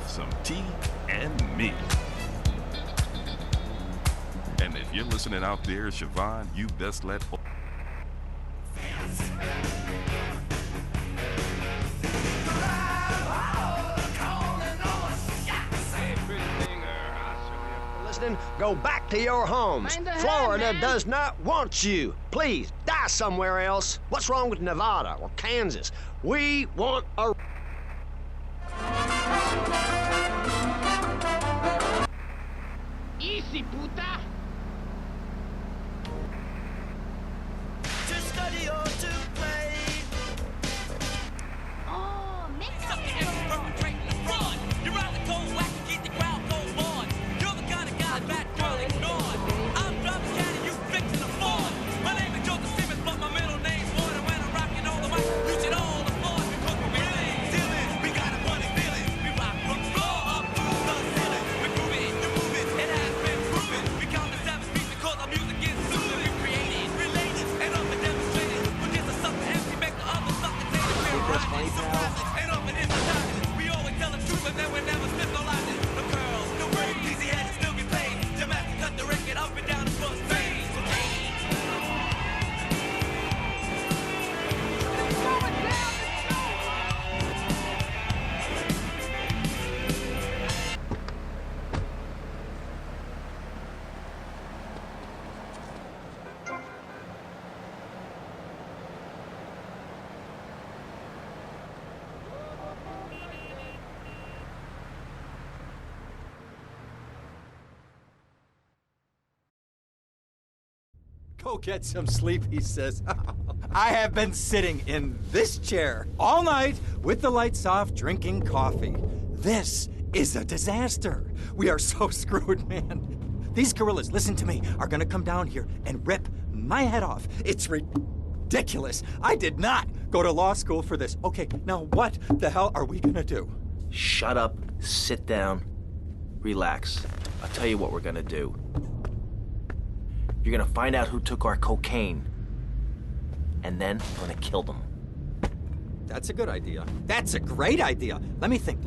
some tea and me. And if you're listening out there, Siobhan, you best let... Listening, go back to your homes. Florida does not want you. Please, die somewhere else. What's wrong with Nevada or Kansas? We want a... Easy, puta! To study or to play. Oh, mix up Run! You're out the cold whack and keep the crowd cold on. You're the kind of guy that girl ignored. I'm driving caddy, you fixing a Ford. My name is Joseph Simmons, but my middle name's Ford. And when I'm rocking on the mic, you should all applaud because we're really dealing. We got a funny feeling. We rock from floor up to the ceiling. We're grooving, you move it. It has been proven. We count the 7 beats because our music is soothing. We created, related, and up and demonstrated. But this is something empty, make the other sucker take it. We're riding, surprising, and up and emphasizing. We always tell the truth, and then we never slip no lies. No curls, no braids, easy heads still get paid. Jamaica cut the record up and down the first page. Go get some sleep, he says. I have been sitting in this chair all night with the lights off, drinking coffee. This is a disaster. We are so screwed, man. These gorillas, listen to me, are gonna come down here and rip my head off. It's ridiculous. I did not go to law school for this. Okay, now what the hell are we gonna do? Shut up, sit down, relax. I'll tell you what we're gonna do. You're gonna find out who took our cocaine, and then we're gonna kill them. That's a good idea. That's a great idea. Let me think.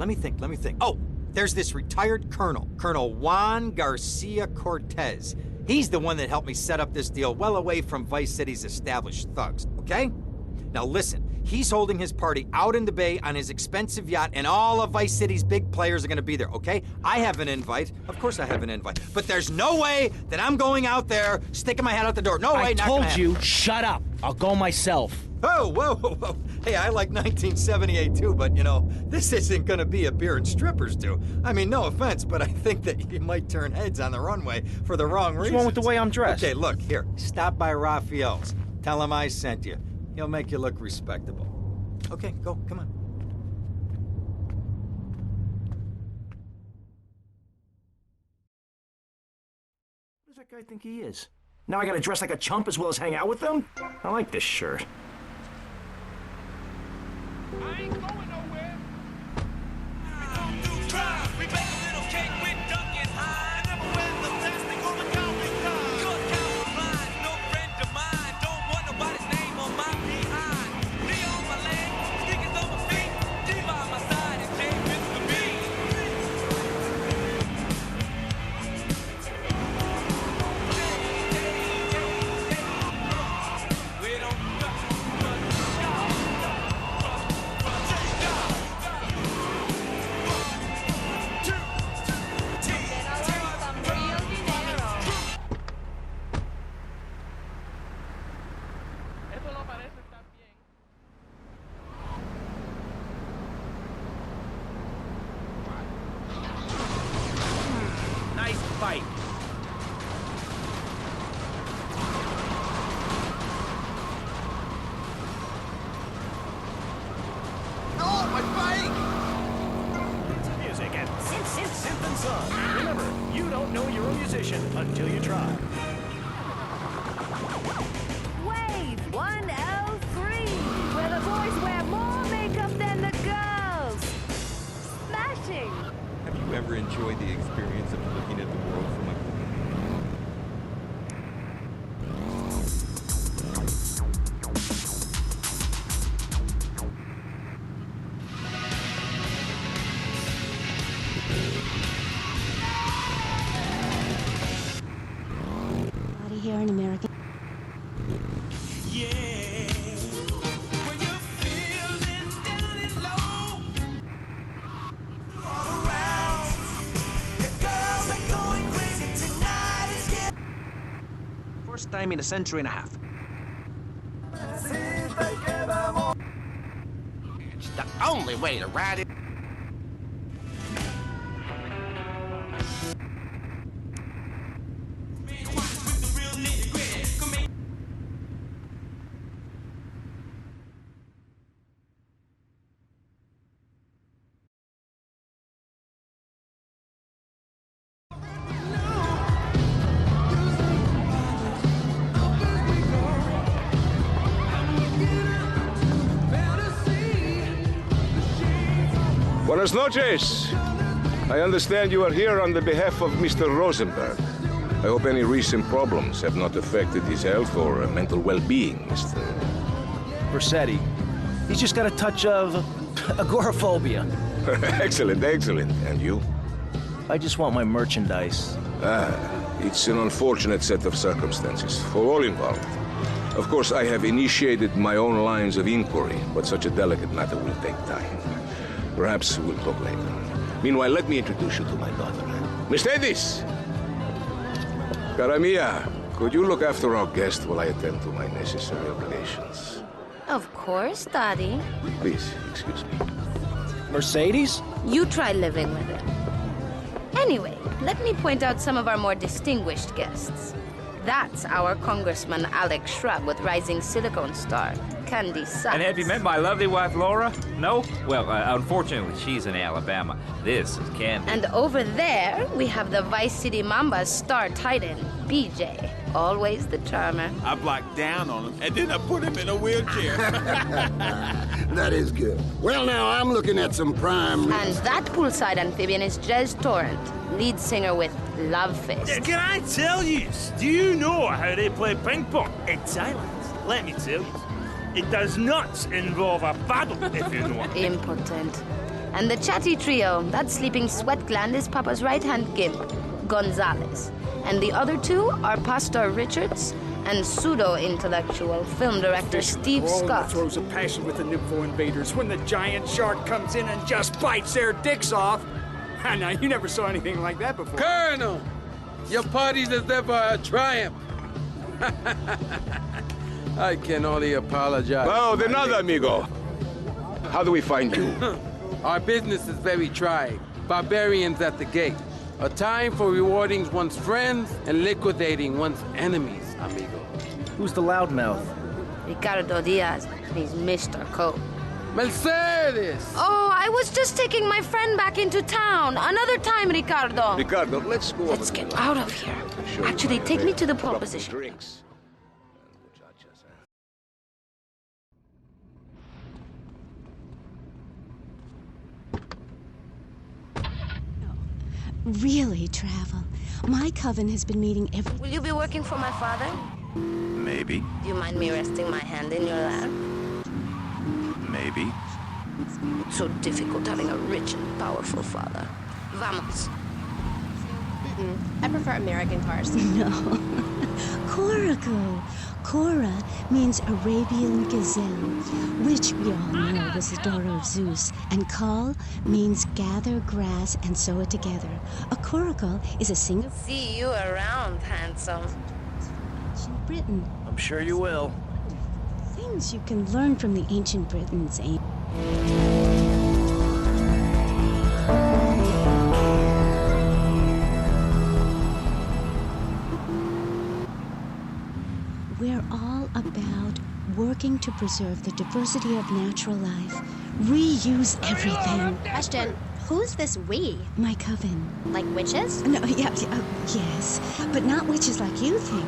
Oh, there's this retired colonel, Colonel Juan Garcia Cortez. He's the one that helped me set up this deal well away from Vice City's established thugs, okay? Now listen, he's holding his party out in the bay on his expensive yacht, and all of Vice City's big players are gonna be there, okay? I have an invite. Of course I have an invite. But there's no way that I'm going out there, sticking my head out the door. No way, I not gonna told you, happen. shut up. I'll go myself. Oh, whoa. Hey, I like 1978 too, but you know, this isn't gonna be a beer and strippers do. I mean, no offense, but I think that you might turn heads on the runway for the wrong reasons. What's wrong with the way I'm dressed? Okay, look, here, stop by Raphael's. Tell him I sent you. He'll make you look respectable. Okay, go, come on. Who does that guy think he is? Now I gotta dress like a chump as well as hang out with them? I like this shirt. I ain't going nowhere. We don't do crime. We bake a little cake with Duncan Hine. Never wear the plastic or the Calvin Klein. Good Calvin Klein, no friend of mine. Don't want nobody's name on my behind. Knee on my leg, sneakers on my feet. D by my side and James is the beat. We don't Eso no parece estar bien. Nice fight. Oh, my bike! Music at Synth and Son. Remember, you don't know you're a musician until you try. Wave 103, where the boys wear more makeup than the girls. Smashing. Have you ever enjoyed the experience of looking at the world from a... share an American. First time in a century and a half. It's the only way to ride it. Buenas noches. I understand you are here on the behalf of Mr. Rosenberg. I hope any recent problems have not affected his health or mental well-being, Mr. Vercetti. He's just got a touch of agoraphobia. Excellent, excellent. And you? I just want my merchandise. It's an unfortunate set of circumstances for all involved. Of course, I have initiated my own lines of inquiry, but such a delicate matter will take time. Perhaps we'll talk later. Meanwhile, let me introduce you to my daughter. Mercedes! Cara mia, could you look after our guest while I attend to my necessary obligations? Of course, Daddy. Please, excuse me. Mercedes? You try living with it. Anyway, let me point out some of our more distinguished guests. That's our Congressman Alex Shrub with Rising Silicon Star, Candy Sachs. And have you met my lovely wife, Laura? No? Well, unfortunately, she's in Alabama. This is Candy. And over there, we have the Vice City Mamba's star titan, BJ. Always the charmer. I blocked down on him, and then I put him in a wheelchair. That is good. Well, now, I'm looking at some prime... And that poolside amphibian is Jez Torrent, lead singer with Love Fist. Can I tell you? Do you know how they play ping pong in Thailand? Let me tell you. It does not involve a paddle, if you know what I mean. Impotent. And the chatty trio, that sleeping sweat gland is Papa's right-hand gimp, Gonzalez. And the other two are Pastor Richards and pseudo-intellectual film director Steve Scott. Throws a passion with the Nympho invaders when the giant shark comes in and just bites their dicks off. Now, you never saw anything like that before. Colonel, your party's as ever a triumph. I can only apologize. Oh, de nada, amigo. How do we find you? Our business is very trying. Barbarians at the gate. A time for rewarding one's friends and liquidating one's enemies, amigo. Who's the loudmouth? Ricardo Diaz. He's Mr. Cope. Mercedes! Oh, I was just taking my friend back into town. Another time, Ricardo. Ricardo, let's go. Let's get out of here. Actually, take me to the pole position. Drinks. Really, Travel. My coven has been meeting every... Will you be working for my father? Maybe. Do you mind me resting my hand in your lap? Maybe. It's so difficult having a rich and powerful father. Vamos. I prefer American cars. No. Coracle. Cora means Arabian gazelle, which we all know was the daughter of Zeus. And Kal means gather grass and sew it together. A coracle is a single... See you around, handsome. Ancient Britain. I'm sure you will. Things you can learn from the ancient Britons, ain't... We're all about working to preserve the diversity of natural life. Reuse everything. Question, who's this we? My coven. Like witches? No, yes, but not witches like you think.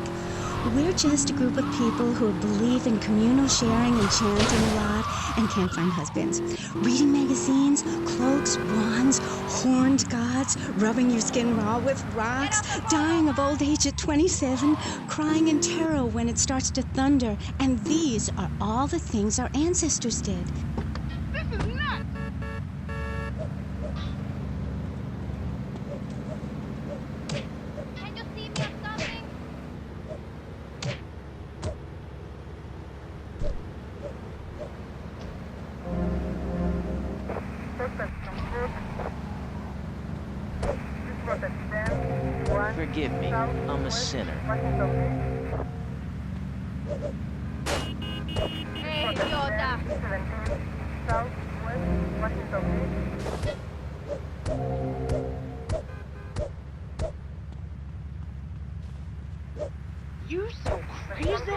We're just a group of people who believe in communal sharing and chanting a lot and can't find husbands. Reading magazines, cloaks, wands, horned gods, rubbing your skin raw with rocks, dying of old age at 27, crying in terror when it starts to thunder. And these are all the things our ancestors did. This is nuts! Can you see me or something? Forgive me, I'm a sinner. Hey, idiota! You so crazy?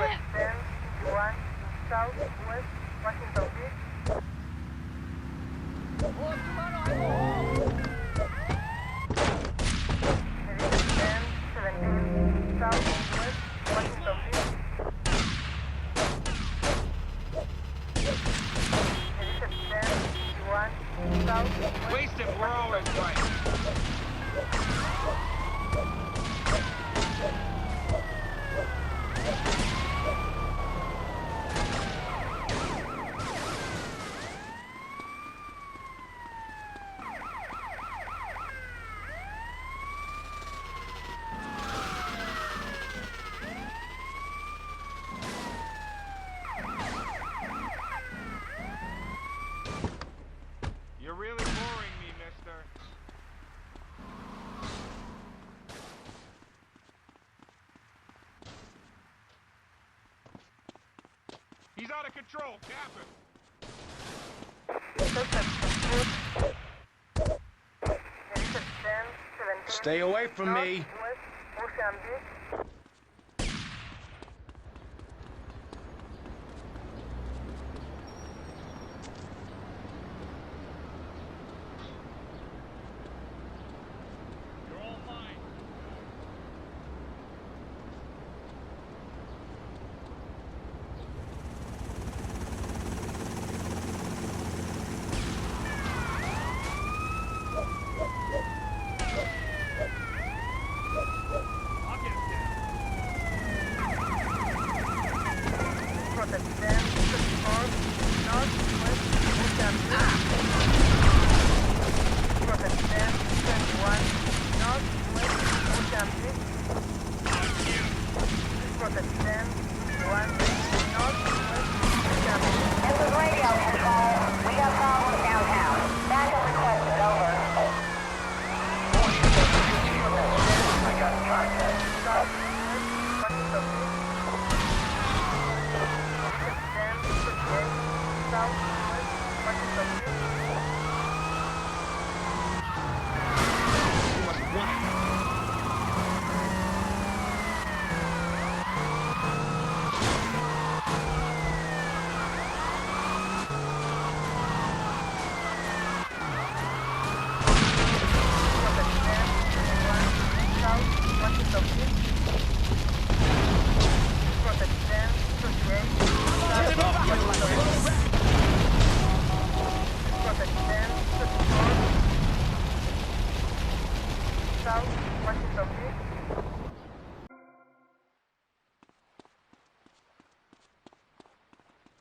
Wasted, we're always right. You're really boring me, mister. He's out of control. Cap him. Stay away from me.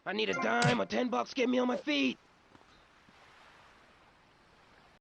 I need a dime or $10 to get me on my feet.